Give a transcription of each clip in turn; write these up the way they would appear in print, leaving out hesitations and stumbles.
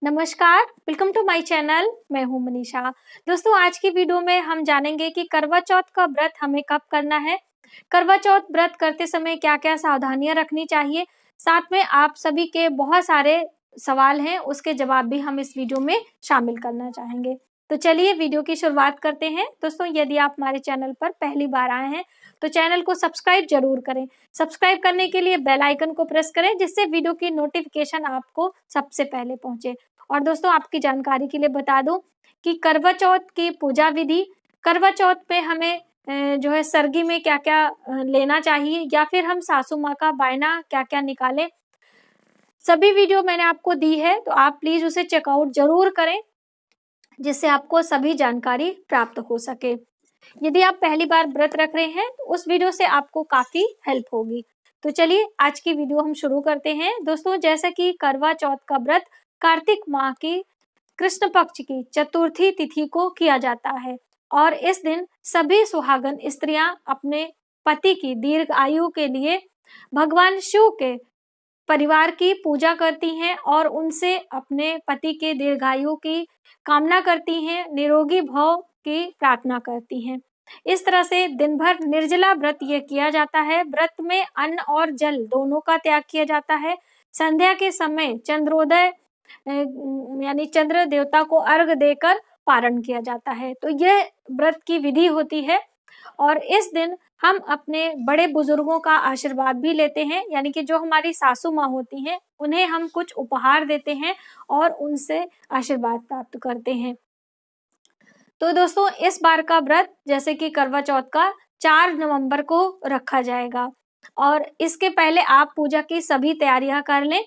नमस्कार, welcome to my channel. मैं हूं मनीषा। दोस्तों, आज की वीडियो में हम जानेंगे कि करवा चौथ का व्रत हमें कब करना है, करवा चौथ व्रत करते समय क्या-क्या सावधानियां रखनी चाहिए। साथ में आप सभी के बहुत सारे सवाल हैं, उसके जवाब भी हम इस वीडियो में शामिल करना चाहेंगे। तो चलिए वीडियो की शुरुआत करते हैं। दोस्तों, यदि आप हमारे चैनल पर पहली बार आए हैं तो चैनल को सब्सक्राइब जरूर करें। सब्सक्राइब करने के लिए बेल आइकन को प्रेस करें, जिससे वीडियो की नोटिफिकेशन आपको सबसे पहले पहुंचे। और दोस्तों, आपकी जानकारी के लिए बता दूं कि करवा चौथ की पूजा विधि, करवा चौथ पे हमें जो है सरगी में क्या-क्या लेना चाहिए, या फिर हम सासू माँ का बायना क्या-क्या निकालें, सभी वीडियो मैंने आपको दी है, तो आप प्लीज उसे चेकआउट जरूर करें, जिससे आपको सभी जानकारी प्राप्त हो सके। यदि आप पहली बार व्रत रख रहे हैं तो उस वीडियो से आपको काफी हेल्प होगी। तो चलिए आज की वीडियो हम शुरू करते हैं। दोस्तों, जैसा कि करवा चौथ का व्रत कार्तिक माह की कृष्ण पक्ष की चतुर्थी तिथि को किया जाता है, और इस दिन सभी सुहागन स्त्रियां अपने पति की दीर्घ आयु के लिए भगवान शिव के परिवार की पूजा करती हैं और उनसे अपने पति के दीर्घायु की कामना करती हैं, निरोगी भव की प्रार्थना करती हैं। इस तरह से दिन भर निर्जला व्रत ये किया जाता है। व्रत में अन्न और जल दोनों का त्याग किया जाता है। संध्या के समय चंद्रोदय यानी चंद्र देवता को अर्घ देकर पारण किया जाता है। तो यह व्रत की विधि होती है, और इस दिन हम अपने बड़े बुजुर्गों का आशीर्वाद भी लेते हैं, यानी कि जो हमारी सासू माँ होती हैं उन्हें हम कुछ उपहार देते हैं और उनसे आशीर्वाद प्राप्त करते हैं। तो दोस्तों, इस बार का व्रत जैसे कि करवा चौथ का 4 नवंबर को रखा जाएगा, और इसके पहले आप पूजा की सभी तैयारियां कर लें।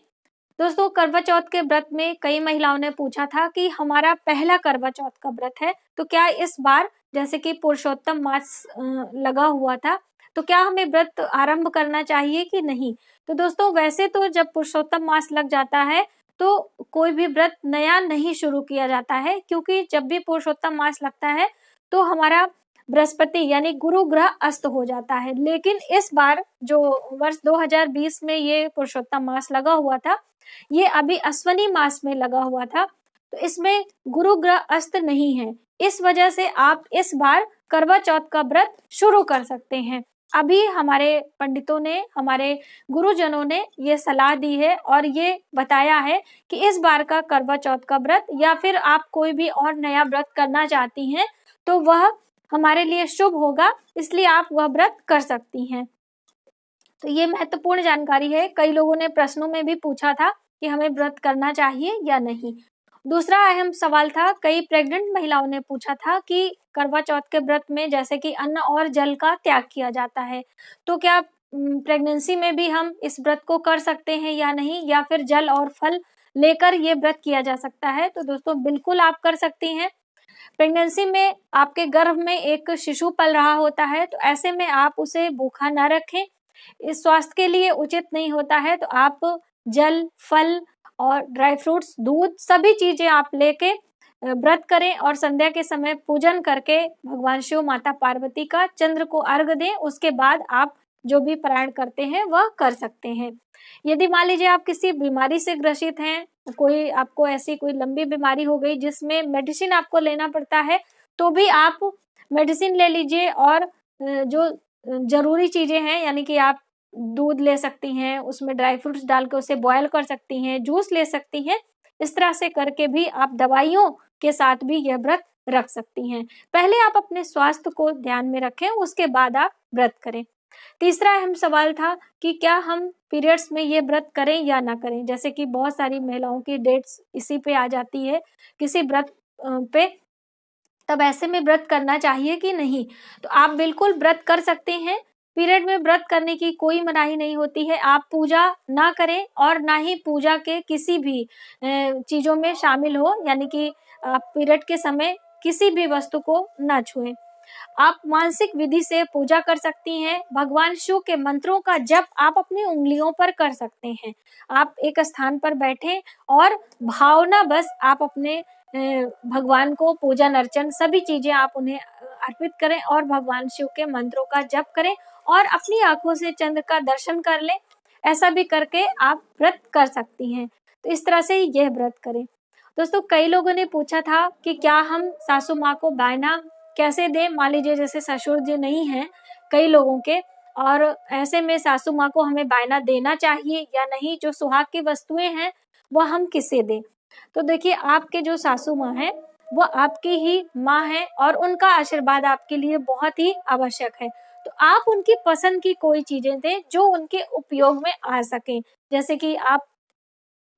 दोस्तों, करवा चौथ के व्रत में कई महिलाओं ने पूछा था कि हमारा पहला करवा चौथ का व्रत है, तो क्या इस बार जैसे कि पुरुषोत्तम मास लगा हुआ था, तो क्या हमें व्रत आरंभ करना चाहिए कि नहीं। तो दोस्तों, वैसे तो जब पुरुषोत्तम मास लग जाता है तो कोई भी व्रत नया नहीं शुरू किया जाता है, क्योंकि जब भी पुरुषोत्तम मास लगता है तो हमारा बृहस्पति यानी गुरु ग्रह अस्त हो जाता है। लेकिन इस बार जो वर्ष 2020 में ये पुरुषोत्तम मास लगा हुआ था, ये अभी अश्वनी मास में लगा हुआ था, तो इसमें गुरु ग्रह अस्त नहीं है। इस वजह से आप इस बार करवा चौथ का व्रत शुरू कर सकते हैं। अभी हमारे पंडितों ने, हमारे गुरुजनों ने ये सलाह दी है और ये बताया है कि इस बार का करवा चौथ का व्रत, या फिर आप कोई भी और नया व्रत करना चाहती हैं, तो वह हमारे लिए शुभ होगा, इसलिए आप वह व्रत कर सकती हैं। तो ये महत्वपूर्ण जानकारी है। कई लोगों ने प्रश्नों में भी पूछा था कि हमें व्रत करना चाहिए या नहीं। दूसरा अहम सवाल था, कई प्रेग्नेंट महिलाओं ने पूछा था कि करवा चौथ के व्रत में जैसे कि अन्न और जल का त्याग किया जाता है, तो क्या प्रेगनेंसी में भी हम इस व्रत को कर सकते हैं या नहीं, या फिर जल और फल लेकर ये व्रत किया जा सकता है। तो दोस्तों, बिल्कुल आप कर सकती हैं। प्रेगनेंसी में आपके गर्भ में एक शिशु पल रहा होता है, तो ऐसे में आप उसे भूखा ना रखें, इस स्वास्थ्य के लिए उचित नहीं होता है। तो आप जल, फल और ड्राई फ्रूट्स, दूध, सभी चीजें आप लेके व्रत करें, और संध्या के समय पूजन करके भगवान शिव, माता पार्वती का चंद्र को अर्घ दें। उसके बाद आप जो भी पारायण करते हैं वह कर सकते हैं। यदि मान लीजिए आप किसी बीमारी से ग्रसित हैं, कोई आपको ऐसी कोई लंबी बीमारी हो गई जिसमें मेडिसिन आपको लेना पड़ता है, तो भी आप मेडिसिन ले लीजिए, और जो जरूरी चीजें हैं, यानी कि आप दूध ले सकती हैं, उसमें ड्राई फ्रूट्स डाल के उसे बॉयल कर सकती हैं, जूस ले सकती हैं। इस तरह से करके भी आप दवाइयों के साथ भी यह व्रत रख सकती हैं। पहले आप अपने स्वास्थ्य को ध्यान में रखें, उसके बाद आप व्रत करें। तीसरा अहम सवाल था कि क्या हम पीरियड्स में ये व्रत करें या ना करें। जैसे कि बहुत सारी महिलाओं की डेट्स इसी पे आ जाती है, किसी व्रत पे, तब ऐसे में व्रत करना चाहिए कि नहीं। तो आप बिल्कुल व्रत कर सकते हैं। पीरियड में व्रत करने की कोई मनाही नहीं होती है। आप पूजा ना करें और ना ही पूजा के किसी भी चीजों में शामिल हो, यानी कि आप पीरियड के समय किसी भी वस्तु को ना छुएं। आप मानसिक विधि से पूजा कर सकती हैं। भगवान शिव के मंत्रों का जप आप अपनी उंगलियों पर कर सकते हैं। आप एक स्थान पर बैठें और भावना बस आप अपने भगवान को पूजन अर्चन सभी चीजें आप उन्हें अर्पित करें, और भगवान शिव के मंत्रों का जप करें, और अपनी आंखों से चंद्र का दर्शन कर लें। ऐसा भी करके आप व्रत कर सकती हैं। तो इस तरह से यह व्रत करें। दोस्तों कई लोगों ने पूछा था कि क्या हम सासू माँ को बायना कैसे दें। मान लीजिए जैसे ससुर जी नहीं हैं कई लोगों के, और ऐसे में सासू माँ को हमें बायना देना चाहिए या नहीं, जो सुहाग की वस्तुएं हैं वह हम किसे दें। तो देखिए आपके जो सासू माँ है वो आपकी ही माँ है और उनका आशीर्वाद आपके लिए बहुत ही आवश्यक है। तो आप उनकी पसंद की कोई चीजें दें जो उनके उपयोग में आ सके। जैसे कि आप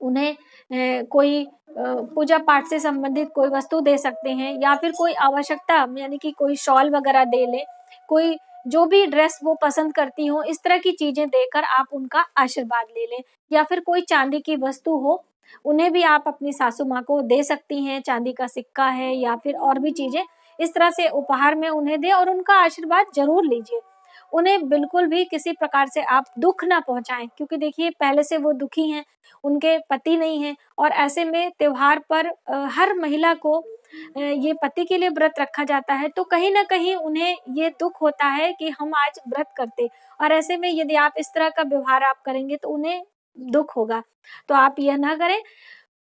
उन्हें कोई पूजा पाठ से संबंधित कोई वस्तु दे सकते हैं, या फिर कोई आवश्यकता यानी कि कोई शॉल वगैरह दे लें, कोई जो भी ड्रेस वो पसंद करती हो इस तरह की चीजें देकर आप उनका आशीर्वाद ले लें। या फिर कोई चांदी की वस्तु हो, उन्हें भी आप अपनी सासू माँ को दे सकती हैं, चांदी का सिक्का है या फिर और भी चीजें इस तरह से उपहार में उन्हें दें और उनका आशीर्वाद जरूर लीजिए। उन्हें बिल्कुल भी किसी प्रकार से आप दुख ना पहुंचाएं, क्योंकि देखिए पहले से वो दुखी हैं, उनके पति नहीं है, और ऐसे में त्योहार पर हर महिला को ये पति के लिए व्रत रखा जाता है, तो कहीं ना कहीं उन्हें ये दुख होता है कि हम आज व्रत करते, और ऐसे में यदि आप इस तरह का व्यवहार आप करेंगे तो उन्हें दुख होगा। तो आप यह ना करें।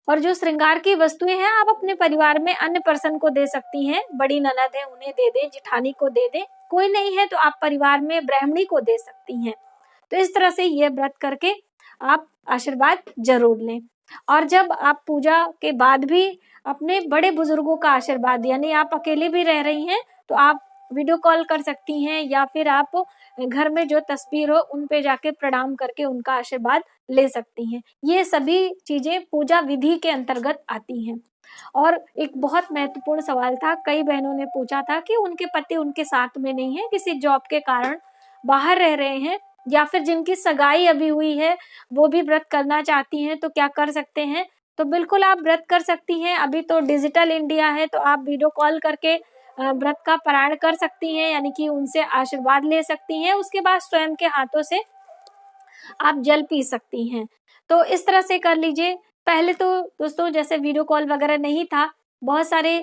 और जो श्रृंगार की वस्तुएं हैं आप अपने परिवार में अन्य पर्सन को दे सकती हैं, बड़ी ननद है उन्हें दे दें, जिठानी को दे दें, कोई नहीं है तो आप परिवार में ब्राह्मणी को दे सकती हैं। तो इस तरह से ये व्रत करके आप आशीर्वाद जरूर लें। और जब आप पूजा के बाद भी अपने बड़े बुजुर्गों का आशीर्वाद, यानी आप अकेले भी रह रही हैं तो आप वीडियो कॉल कर सकती हैं, या फिर आप घर में जो तस्वीर हो उन पे जाके प्रणाम करके उनका आशीर्वाद ले सकती हैं। ये सभी चीजें पूजा विधि के अंतर्गत आती हैं। और एक बहुत महत्वपूर्ण सवाल था, कई बहनों ने पूछा था कि उनके पति उनके साथ में नहीं है, किसी जॉब के कारण बाहर रह रहे हैं, या फिर जिनकी सगाई अभी हुई है वो भी व्रत करना चाहती हैं, तो क्या कर सकते हैं। तो बिल्कुल आप व्रत कर सकती हैं। अभी तो डिजिटल इंडिया है, तो आप वीडियो कॉल करके व्रत का पारण कर सकती हैं, यानी कि उनसे आशीर्वाद ले सकती हैं। उसके बाद स्वयं के हाथों से आप जल पी सकती हैं। तो इस तरह से कर लीजिए। पहले तो दोस्तों जैसे वीडियो कॉल वगैरह नहीं था, बहुत सारे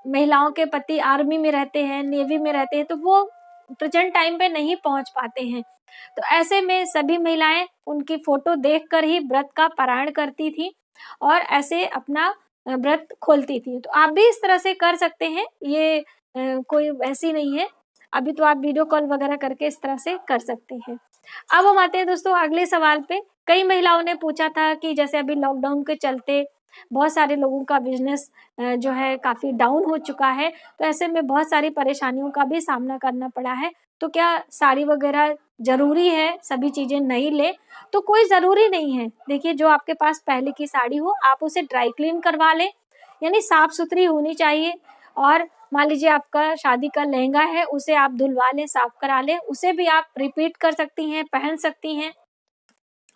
महिलाओं के पति आर्मी में रहते हैं, नेवी में रहते हैं, तो वो प्रेजेंट टाइम पे नहीं पहुंच पाते हैं। तो ऐसे में सभी महिलाएं उनकी फोटो देखकर ही व्रत का पारायण करती थी और ऐसे अपना व्रत खोलती थी। तो आप भी इस तरह से कर सकते हैं, ये कोई वैसी नहीं है। अभी तो आप वीडियो कॉल वगैरह करके इस तरह से कर सकते हैं। अब हम आते हैं दोस्तों अगले सवाल पे। कई महिलाओं ने पूछा था कि जैसे अभी लॉकडाउन के चलते बहुत सारे लोगों का बिजनेस जो है काफी डाउन हो चुका है, तो ऐसे में बहुत सारी परेशानियों का भी सामना करना पड़ा है। तो क्या साड़ी वगैरह जरूरी है, सभी चीजें नहीं ले? तो कोई जरूरी नहीं है। देखिए जो आपके पास पहले की साड़ी हो आप उसे ड्राई क्लीन करवा लें, यानी साफ सुथरी होनी चाहिए। और मान लीजिए आपका शादी का लहंगा है, उसे आप धुलवा लें, साफ करा लें, उसे भी आप रिपीट कर सकती हैं, पहन सकती हैं।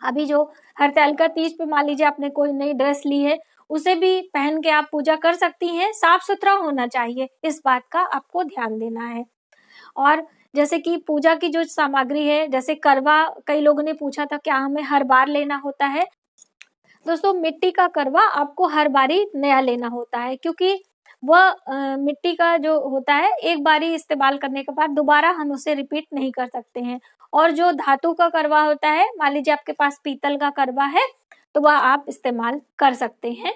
अभी जो हरतालिका तीज पे मान लीजिए आपने कोई नई ड्रेस ली है, उसे भी पहन के आप पूजा कर सकती हैं। साफ सुथरा होना चाहिए, इस बात का आपको ध्यान देना है। और जैसे कि पूजा की जो सामग्री है, जैसे करवा, कई लोगों ने पूछा था क्या हमें हर बार लेना होता है। दोस्तों मिट्टी का करवा आपको हर बारी नया लेना होता है, क्योंकि वह मिट्टी का जो होता है एक बारी इस्तेमाल करने के बाद दोबारा हम उसे रिपीट नहीं कर सकते हैं। और जो धातु का करवा होता है, मान लीजिए आपके पास पीतल का करवा है, तो वह आप इस्तेमाल कर सकते हैं।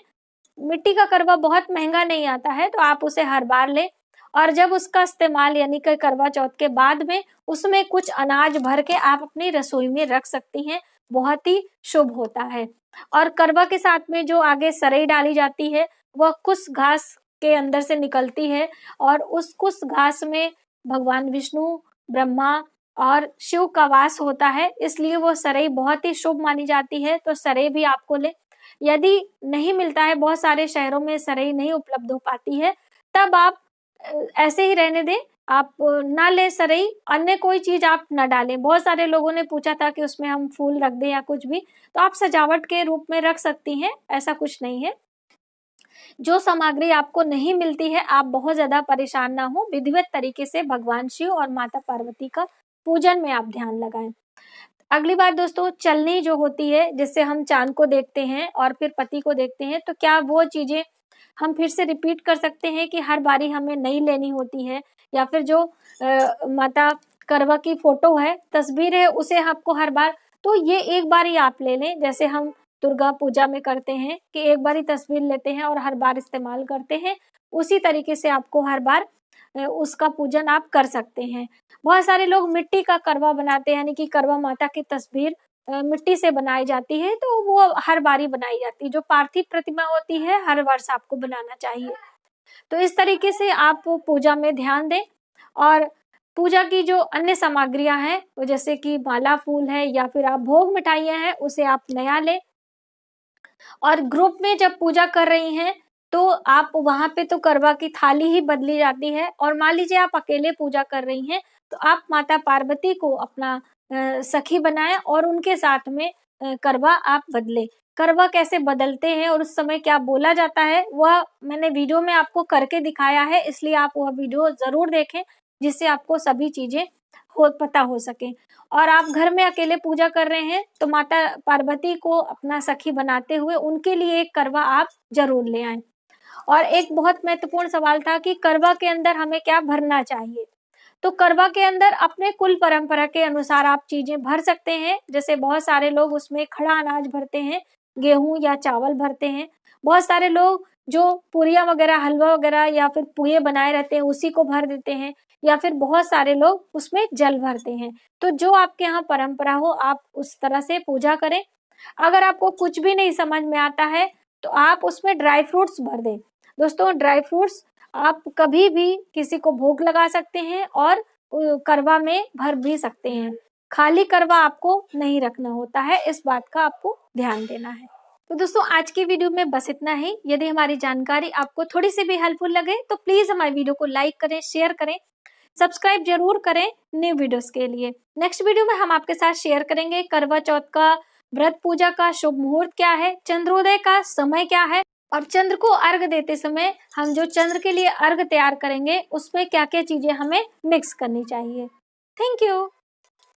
मिट्टी का करवा बहुत महंगा नहीं आता है, तो आप उसे हर बार लें। और जब उसका इस्तेमाल यानी कि करवा चौथ के बाद में उसमें कुछ अनाज भर के आप अपनी रसोई में रख सकती हैं, बहुत ही शुभ होता है। और करवा के साथ में जो आगे सरई डाली जाती है, वह कुश घास के अंदर से निकलती है, और उस कुश घास में भगवान विष्णु, ब्रह्मा और शिव का वास होता है, इसलिए वो सरई बहुत ही शुभ मानी जाती है। तो सरई भी आपको ले। यदि नहीं मिलता है, बहुत सारे शहरों में सरई नहीं उपलब्ध हो पाती है, तब आप ऐसे ही रहने दें, आप ना ले सरई, अन्य कोई चीज आप ना डालें। बहुत सारे लोगों ने पूछा था कि उसमें हम फूल रख दें या कुछ भी, तो आप सजावट के रूप में रख सकती हैं, ऐसा कुछ नहीं है। जो सामग्री आपको नहीं मिलती है, आप बहुत ज्यादा परेशान ना हो, विधिवत तरीके से भगवान शिव और माता पार्वती का पूजन में आप ध्यान लगाएं। अगली बात दोस्तों, चलनी जो होती है, जिससे हम चांद को देखते हैं और फिर पति को देखते हैं, तो क्या वो चीजें हम फिर से रिपीट कर सकते हैं कि हर बारी हमें नई लेनी होती है? या फिर जो माता करवा की फोटो है, तस्वीर है, उसे आपको हर बार, तो ये एक बार ही आप ले लें। जैसे हम दुर्गा पूजा में करते हैं कि एक बार ही तस्वीर लेते हैं और हर बार इस्तेमाल करते हैं, उसी तरीके से आपको हर बार उसका पूजन आप कर सकते हैं। बहुत सारे लोग मिट्टी का करवा बनाते हैं, यानी कि करवा माता की तस्वीर मिट्टी से बनाई जाती है, तो वो हर बारी बनाई जाती है। जो पार्थिव प्रतिमा होती है हर वर्ष आपको बनाना चाहिए। तो इस तरीके से आप पूजा में ध्यान दें और पूजा की जो अन्य सामग्रियां हैं, वो जैसे कि माला फूल है या फिर आप भोग मिठाइयां हैं, उसे आप नया लें। और ग्रुप में जब पूजा कर रही हैं तो आप वहां पे तो करवा की थाली ही बदली जाती है, और मान लीजिए आप अकेले पूजा कर रही हैं तो आप माता पार्वती को अपना सखी बनाएं और उनके साथ में करवा आप बदलें। करवा कैसे बदलते हैं और उस समय क्या बोला जाता है, वह मैंने वीडियो में आपको करके दिखाया है, इसलिए आप वह वीडियो जरूर देखें, जिससे आपको सभी चीजें पता हो सके। और आप घर में अकेले पूजा कर रहे हैं तो माता पार्वती को अपना सखी बनाते हुए उनके लिए एक करवा आप जरूर ले आएं। और एक बहुत महत्वपूर्ण सवाल था कि करवा के अंदर हमें क्या भरना चाहिए। तो करवा के अंदर अपने कुल परंपरा के अनुसार आप चीजें भर सकते हैं। जैसे बहुत सारे लोग उसमें खड़ा अनाज भरते हैं, गेहूं या चावल भरते हैं। बहुत सारे लोग जो पूरियां वगैरह, हलवा वगैरह या फिर पुए बनाए रहते हैं उसी को भर देते हैं, या फिर बहुत सारे लोग उसमें जल भरते हैं। तो जो आपके यहाँ परंपरा हो आप उस तरह से पूजा करें। अगर आपको कुछ भी नहीं समझ में आता है तो आप उसमें ड्राई फ्रूट्स भर दें। दोस्तों, ड्राई फ्रूट्स आप कभी भी किसी को भोग लगा सकते हैं और करवा में भर भी सकते हैं। खाली करवा आपको नहीं रखना होता है, इस बात का आपको ध्यान देना है। तो दोस्तों, आज की वीडियो में बस इतना ही। यदि हमारी जानकारी आपको थोड़ी सी भी हेल्पफुल लगे तो प्लीज हमारी वीडियो को लाइक करें, शेयर करें, सब्सक्राइब जरूर करें न्यू वीडियोस के लिए। नेक्स्ट वीडियो में हम आपके साथ शेयर करेंगे करवा चौथ का व्रत पूजा का शुभ मुहूर्त क्या है, चंद्रोदय का समय क्या है, और चंद्र को अर्घ देते समय हम जो चंद्र के लिए अर्घ तैयार करेंगे उसमें क्या क्या चीजें हमें मिक्स करनी चाहिए। Thank you.